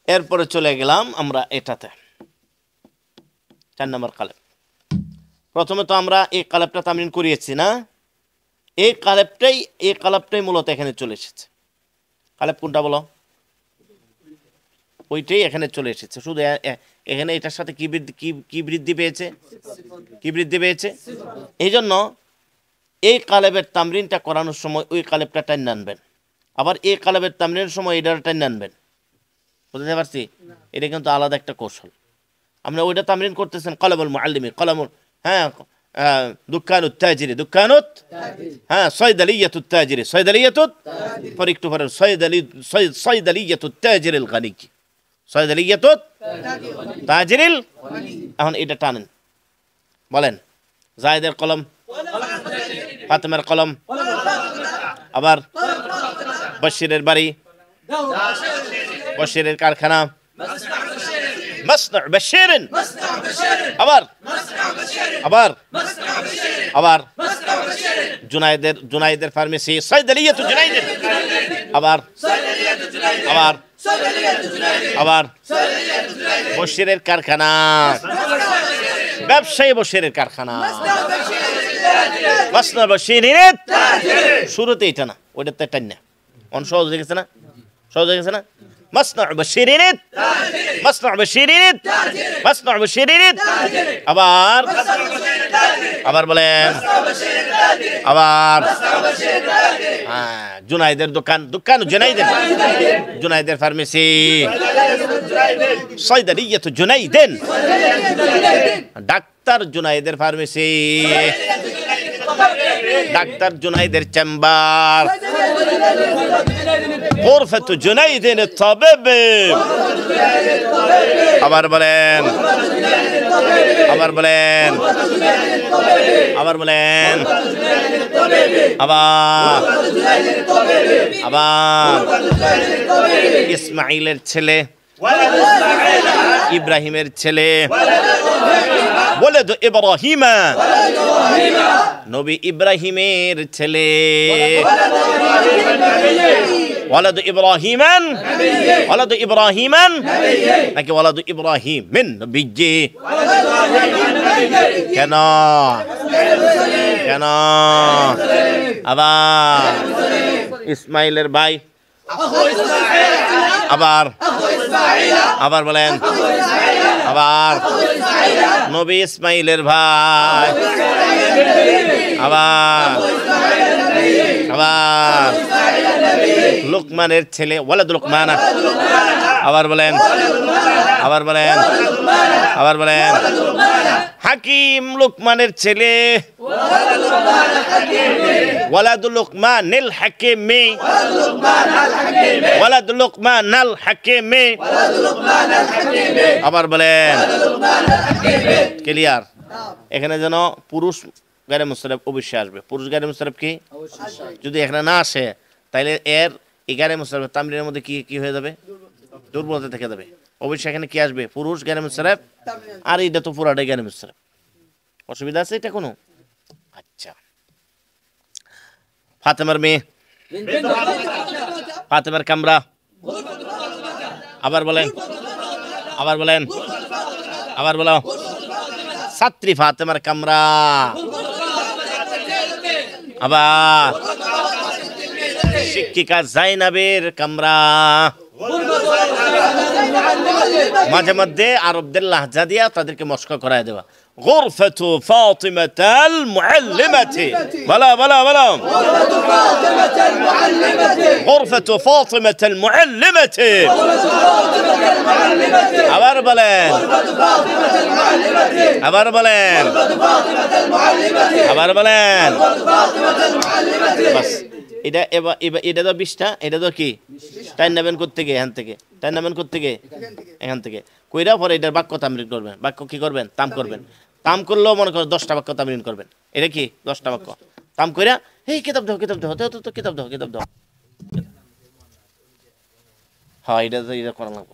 এরপরে চলে গেলাম আমরা এটাতে 4 নম্বর কালেব। প্রথমে তো আমরা এই কালেবটা তামরিন করিয়েছি না, এই কালেবটাই মূলত এখানে চলে এসেছে। কালেব কোনটা বলো? ওইটাই এখানে চলে এসেছে, শুধু এখানে এটার সাথে কি বৃদ্ধি পেয়েছে? এই জন্য এই কালেবের তামরিনটা করানোর সময় ওই কালেবটা টাইন আনবেন, আবার এই কালেবের তামরিনের সময় এটার টাইন আনবেন। বুঝতে পারছি? এটা কিন্তু আলাদা একটা কৌশল। আমরা ওইটা তামরিন করতেছেন কলাবুল মুআল্লিমি, কলামুল, হ্যাঁ, দুকানুত তাজিরি, দুকানুত, হ্যাঁ, সয়দালিয়াতুত তাজিরি, সয়দালিয়াতুত, পর একটু পরে সয়দালিয়াতুত তাজিরিল গানি, সয়দালিয়াতুত তাজিরিল। এখন এটা টানেন, বলেন। জায়েদের কলম, ফাতেমার কলম, আবার বশিরের বাড়ি, বশিরের কারখানা, মাসনা বশিরিন, আবার জুনাইদের ফার্মেসি, সাইদালিয়াতু জুনাইদিন, আবার বশিরের কারখানা, ব্যবসায়ী বশিরের কারখানা, মাসনা বশিরিন। শুরুতে এটা না, ওইটাতে টান না। সহজ হয়ে গেছে না? মাসনা বশিরিন, আবার বলেন, আবার জুনাইদের দোকান, জুনাইদের ফার্মেসি, সয়দালিয়াতু জুনাইদিন, ডাক্তার জুনাইদের ফার্মেসি, ডাক্তার জুনাইদের চেম্বার, গোরফাতু জুনাইদিন তাবিব, আবার বলেন, আবার ইসমাইলের ছেলে, ইব্রাহিমের ছেলে, ওয়ালাদু ইব্রাহিমা, নবী ইব্রাহিমের ছেলে, ওয়ালাদু ইব্রাহিমান, নাকি ওয়ালাদু ইব্রাহিমিন নবীজি? কেন? আবার ইসমাইলের ভাই, আবার বলেন, আবার নবী ইসমাইলের ভাই, আবার লুকমানের ছেলে, ওয়ালাদ লুকমানা, আবার বলেন হাকিম লুকমানের ছেলে, ওয়ালাদুল লুকমানিল হাকিমি, ওয়ালাদুল লুকমানাল হাকিমি, আবার বলেন। ক্লিয়ার? এখানে যেন পুরুষ গায়রে মুস্তারিফ অবশ্যই আসবে। পুরুষ গায়রে মুস্তারিফ কি? যদি এখানে না আসে তাহলে এর এই গায়রে মুস্তারিফ তামরিনের মধ্যে কি হয়ে যাবে? দুর্বলতা থেকে যাবে। অবশ্যই এখানে কি আসবে? পুরুষ গায়রে মুস্তারিফ। আর এটা তো পুরাটাই গায়রে মুস্তারিফ। অসুবিধা আছে এটা কোনো? আচ্ছা, ফাতেমার মেয়ে, ফাতেমার কামরা, আবার বলো ছাত্রী ফাতেমার কামরা, আবার শিক্ষিকা জাইনাবের কামরা। মাঝে মধ্যে আরবদের লাহজা দিয়া তাদেরকে মস্কা করায় দেওয়া। গুরফাতু ফাতিমাতাল মুআল্লিমাতি, বলো গুরফাতু ফাতিমাতাল মুআল্লিমাতি, আবার বলেন বাস। এটা তো 20টা, এটা তো কি টাইম নেবেন কোত্থেকে? এখান থেকে কইরা পরে এটার বাক্য তামরিন করবেন। বাক্য কি করবেন? তাম করবেন। তাম করলেও মনে করেন 10টা বাক্য তামরিন করবেন। এটা কি 10টা বাক্য তাম কইরা, এই কিতাব দাও হ্যাঁ, এটা করা লাগবো।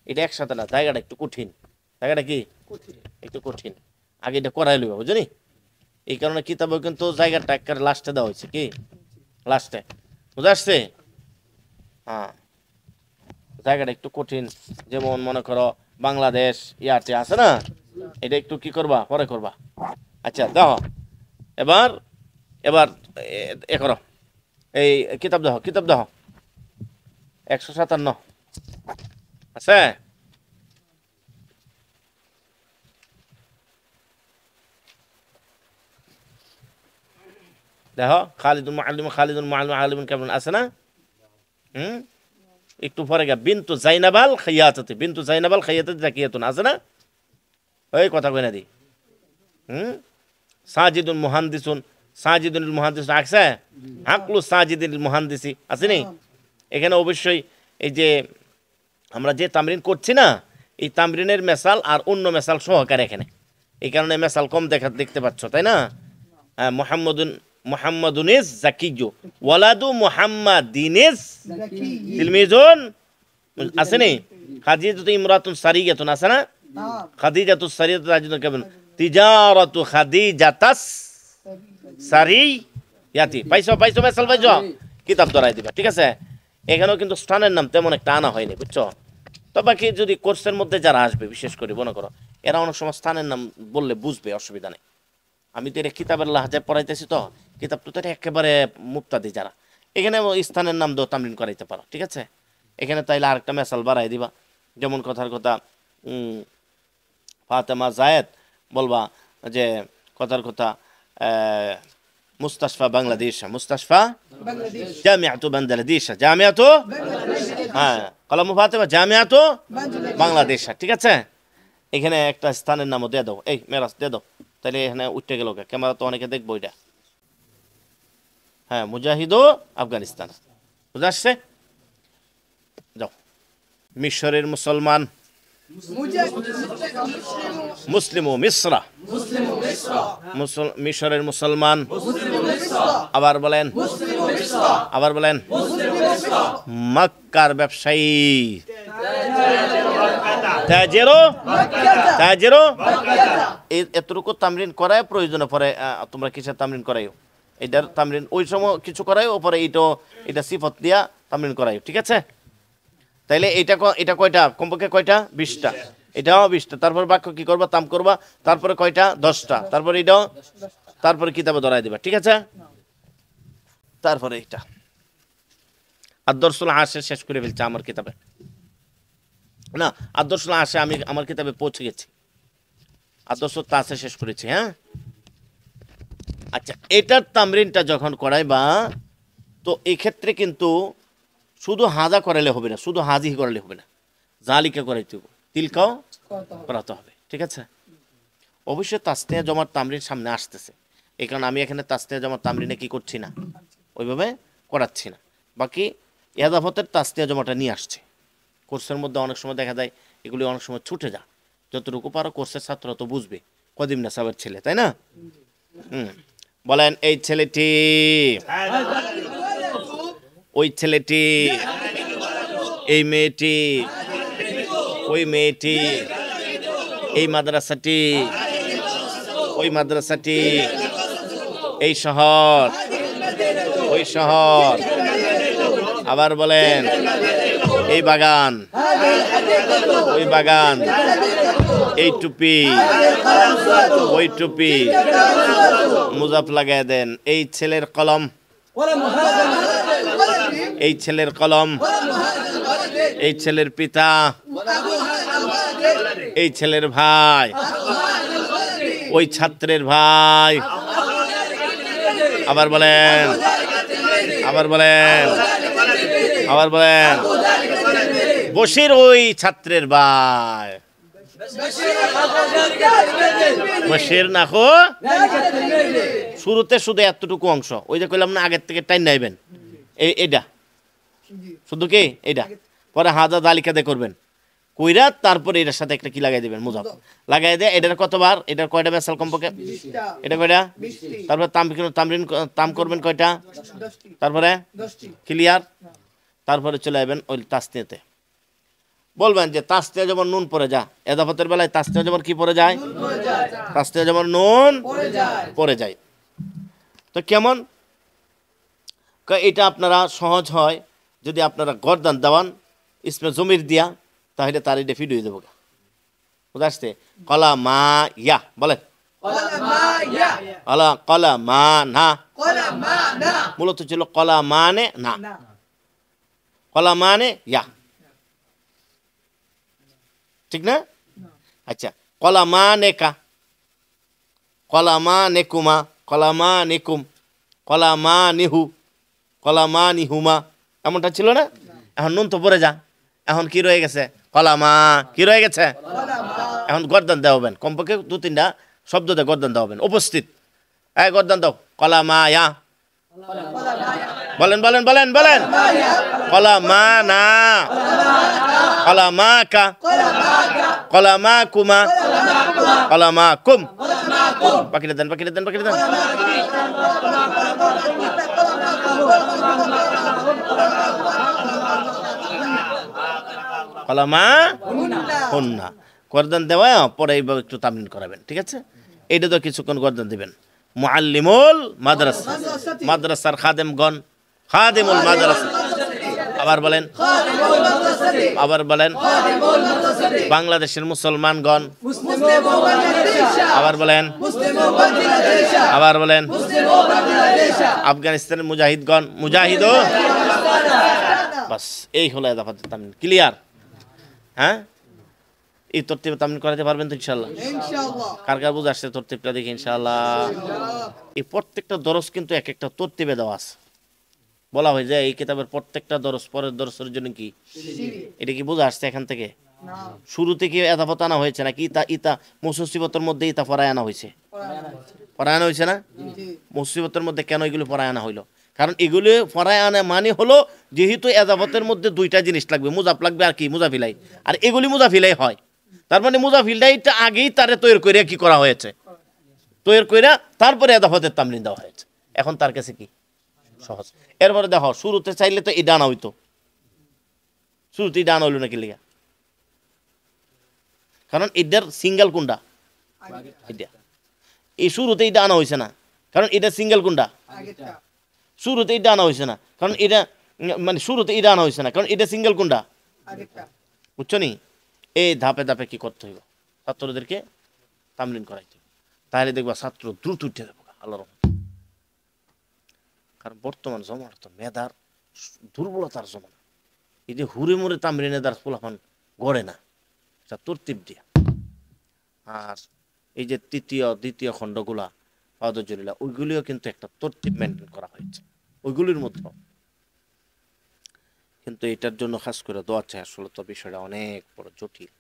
এটা একসাথে না, জায়গাটা একটু কঠিন। একটু কঠিন, আগে এটা করাই লইবা, বুঝলি? এই কারণে কিতাবে কিন্তু জায়গাটা একটা লাস্টে দেওয়া হয়েছে। কি লাস্টে? বুঝে আসছে? হ্যাঁ, জায়গাটা একটু কঠিন, যেমন মনে করো বাংলাদেশ ইয়াতে আছে না, এটা একটু কি করবা, পরে করবা। আচ্ছা দেখো, এবার এবার এ করো, এই কিতাব দেখো, কিতাব দেখো 157 আছে। দেখো খালিদুল মুআল্লিম, খালিদুল মুআল্লিম আলিমুন কেমন আছে না? একটু পরে গা বিন্তু জাইনাবাল খাইয়াতাতি, বিন্তু জাইনাবাল খাইয়াতাতি জাকিয়াতুন আছে না? ওই কথা কই না দি। সাজিদুল মুহান্দিসুন, সাজিদুল মুহান্দিস আছে, আকলু সাজিদুল মুহান্দিসি আছে নি? এখানে অবশ্যই এই যে আমরা যে তামরিন করছি না, এই তামরিনের মেসাল আর অন্য মেসাল সহকারে এখানে, এই কারণে মেসাল কম দেখতে পাচ্ছ, তাই না? হ্যাঁ, মুহাম্মাদুনিস জাকিয়্যু, ওয়ালাদু মুহাম্মাদিনিস তিলমিজুন আছে নি? খাদিজাতু ইমরাতুন সারিয়াতুন আছে না? খাদিজাতু সারিয়াতু রাজুলুন কেমন, তিজারাতু খাদিজাতাস সারিয়াতি। পাইছো পাইছো মেসাল পাইছো, কিতাব ধরাই দিবা, ঠিক আছে? এখানেও কিন্তু স্থানের নাম তেমন একটা আনা হয়নি, বুঝছো? তো বাকি যদি কোর্সের মধ্যে যারা আসবে, বিশেষ করে মনে করো এরা অনেক সময় স্থানের নাম বললে বুঝবে, অসুবিধা নেই। আমি তো এটা কিতাবের লাহাজায় পড়াইতেছি, তো কিতাব তো এটা একেবারে মুক্তাদি যারা, এখানে স্থানের নাম দিয়েও তামরিন করাইতে পারো, ঠিক আছে? এখানে তাইলে আরেকটা মেসাল বাড়াই দিবা, যেমন কথার কথা ফাতেমা জায়েদ বলবা যে কথার কথা মুস্তাশফা বাংলাদেশ, মুস্তাশফা জামিয়াতু বাংলাদেশ, জামিয়াতু হ্যাঁ কলম ফাতেমা জামিয়াতু বাংলাদেশ, ঠিক আছে? এখানে একটা স্থানের নামও দিয়ে দাও, এই মেরাজ দিয়ে দাও, তাহলে এখানে উঠতে গেল, ক্যামেরা তো অনেকে দেখবো এটা। হ্যাঁ, মুজাহিদো আফগানিস্তান, বুঝা আসছে? যাও। মিশরের মুসলমান, মুসলিম ও মিশ্রা, মিশরের মুসলমান, আবার বলেন, আবার বলেন, মক্কার ব্যবসায়ী, এতটুকু তামরিন করায় প্রয়োজনে পরে তোমরা কিসের তামরিন করাইও, এটার তামরিন ওই সময় কিছু করাইও, পরে এটা সিফত দিয়া তামরিন করাইও, ঠিক আছে? তাইলে এটা কয়টা, কমপক্ষে কয়টা? 20টা, এটাও 20টা। তারপর বাক্য কি করবা, তাম করবা, তারপরে কয়টা? 10টা, তারপরে এটাও, তারপরে কিতাবে ধরাই দিবা, ঠিক আছে? তারপরে এটা আদর্শুল আশে শেষ করে ফেলছে আমার কিতাবে, না আদর্শুল আশে আমি আমার কিতাবে পৌঁছে গেছি, আদর্শ তাসে শেষ করেছি। হ্যাঁ, আচ্ছা, এটার তামরিনটা যখন করাইবা, তো এই ক্ষেত্রে কিন্তু শুধু হাজা করাইলে হবে না, শুধু হাজি করাইলে হবে না, জালিকা করাইতে হবে, তিলকাও করাতে হবে, ঠিক আছে? অবশ্যই তাসনিয়া জমার তামরিন সামনে আসতেছে, এই কারণে আমি এখানে তাসনিয়া জমার তামরিনে কি করছি না, ওইভাবে করাচ্ছি না। বাকি ইয়াদাফতের তাসনিয়া জমাটা নিয়ে আসছে। কোর্সের মধ্যে অনেক সময় দেখা যায় এগুলি অনেক সময় ছুটে যায়, যতটুকু পারো কোর্সের ছাত্র তো বুঝবে, কদিম না সাবের ছেলে, তাই না? বলেন, এই ছেলেটি, ওই ছেলেটি, এই মেয়েটি, ওই মেয়েটি, এই মাদ্রাসাটি, ওই মাদ্রাসাটি, এই শহর, ওই শহর, আবার বলেন, এই বাগান, ওই বাগান, এই টুপি, ওই টুপি, মুজাফ লাগাই দেন, এই ছেলের কলম, এই ছেলের কলম, এই ছেলের পিতা, এই ছেলের ভাই, ওই ছাত্রের ভাই, আবার বলেন, আবার বলেন, আবার বলেন, বশির ওই ছাত্রের ভাই, বশির না খো, শুরুতে শুধু এতটুকু অংশ, ওই যে কইলাম না আগের থেকে টাইম নাইবেন, এইটা শুধু কি এইটা, পরে হাজা জালিকা দিয়ে করবেন, কইরা তারপরে এটার সাথে একটা কি লাগাই দিবেন, মুজাফ লাগাই দিয়ে, এটার কতবার, এটার কয়টা মেসাল কমপক্ষে, এটা কয়টা, তারপরে তামরিন তাম করবেন কয়টা, তারপরে ক্লিয়ার, তারপরে চলে যাবেন ওই তাসনিয়াতে, বলবেন যে তাসনিয়া যেমন নুন পড়ে যা, এদাফতের বেলায় তাসনিয়া যেমন কি পড়ে যায়, তাসনিয়া যেমন নুন পড়ে যায়। তো কেমন, এটা আপনারা সহজ হয় যদি আপনারা গর্দান দেওয়ান ইসমে জমির দিয়া, তাহলে তার এটা ফিড হয়ে যাবো। বুঝে আসছে? কলা মা ইয়া বলেন, কলা মা না, মূলত ছিল কলা মানে না, কলা মানে ইয়া, ঠিক না? আচ্ছা, কলা মানে কা, কলা মা নেকুমা, কলা মা নেকুম, কলা মা নিহু, কলা মা নিহুমা, এমনটা ছিল না? এখন নুন তো পড়ে যা, এখন কি রয়ে গেছে? কলা মা। কি রয়ে গেছে? এখন গর্দান দেওয়া হবেন, কমপক্ষে 2-3টা শব্দ দিয়ে গর্দান দেওয়া হবেন। উপস্থিত, গর্দান দাও। কলা মা ইয়া, বলেন বলেন বলেন বলেন। কলা মা না, কলা মা কা, কলা মা কুমা, কলা মা কুম। বাকিটা দেন, বাকিটা দেন, বাকিটা দেন। কলা মা হুন্না। গর্দান দেওয়া পরে এইভাবে একটু তামলিন করাবেন, ঠিক আছে? এইটা তো কিছুক্ষণ গর্দান দিবেন। মুআল্লিমুল মাদ্রাসা, মাদ্রাসার খাদেমগণ, খাদেমুল মাদ্রাসা। আবার বলেন, আবার বলেন। বাংলাদেশের মুসলমানগণ, আবার বলেন, আবার বলেন। আফগানিস্তানের মুজাহিদগণ, মুজাহিদ। বাস, এই হলো এদাফাতের তামলিন। ক্লিয়ার? হ্যাঁ, এই তরতিবে তামলিন করাতে পারবেন তো ইনশাআল্লাহ? কার কার বুঝে আসছে তরতিবটা দেখি ইনশাআল্লাহ। এই প্রত্যেকটা দরস কিন্তু এক একটা তরতিবে দেওয়া আছে। বলা হয় যে এই কিতাবের প্রত্যেকটা দরস পরের দরসের জন্য কি, এটা কি বুঝে আসছে এখান থেকে? শুরু থেকে এদাফত আনা হয়েছে নাকি ইতা মুসিবতের মধ্যে ইতা পড়ায় আনা হয়েছে? পড়ায় আনা হয়েছে না? মুসিবতের মধ্যে কেন এগুলো পড়ায় আনা হইলো? কারণ এগুলো পড়ায় আনা মানে হলো, যেহেতু এদাফতের মধ্যে 2টা জিনিস লাগবে, মুজাফ লাগবে আর কি, মুজাফিলাই। আর এগুলি মুজাফিলাই হয়, তার মানে মুজাফিলটা আগেই তারে তৈরি করে কি করা হয়েছে, তৈরি করে তারপরে এদাফতের তামলিন দেওয়া হয়েছে। এখন তার কাছে কি সহজ। এরপরে দেখো, শুরুতে চাইলে তো এটা আনা হইতো, শুরুতে এটা আনা হইল নাকি লিগা? কারণ এটার সিঙ্গেল কোনটা? এটা। এই শুরুতে এটা আনা হয়েছে না, কারণ এটা সিঙ্গেল কোনটা? শুরুতে এটা আনা হয়েছে না, কারণ এটা মানে শুরুতে এটা আনা হয়েছে না, কারণ এটা সিঙ্গেল কোনটা? বুঝছো নি? এই ধাপে ধাপে কি করতে হইব? ছাত্রদেরকে তামলিন করাইতে, তাহলে দেখবা ছাত্র দ্রুত উঠে যাবো আল্লাহর রহমতে। কারণ বর্তমান জমানা তো মেধার দুর্বলতার জমানা। এই যে হুড়ে মুড়ে তামলিনে দ্বার ফুলাফান গড়ে না, এটা তরতিব দিয়া। আর এই যে তৃতীয় দ্বিতীয় খণ্ডগুলা পাদজলিলা, ওইগুলিও কিন্তু একটা তরতিব মেনটেন করা হয়েছে ওইগুলির মধ্যে। কিন্তু এটার জন্য খাস করে দোয়া চাই। আসলে তো বিষয়টা অনেক বড় জটিল।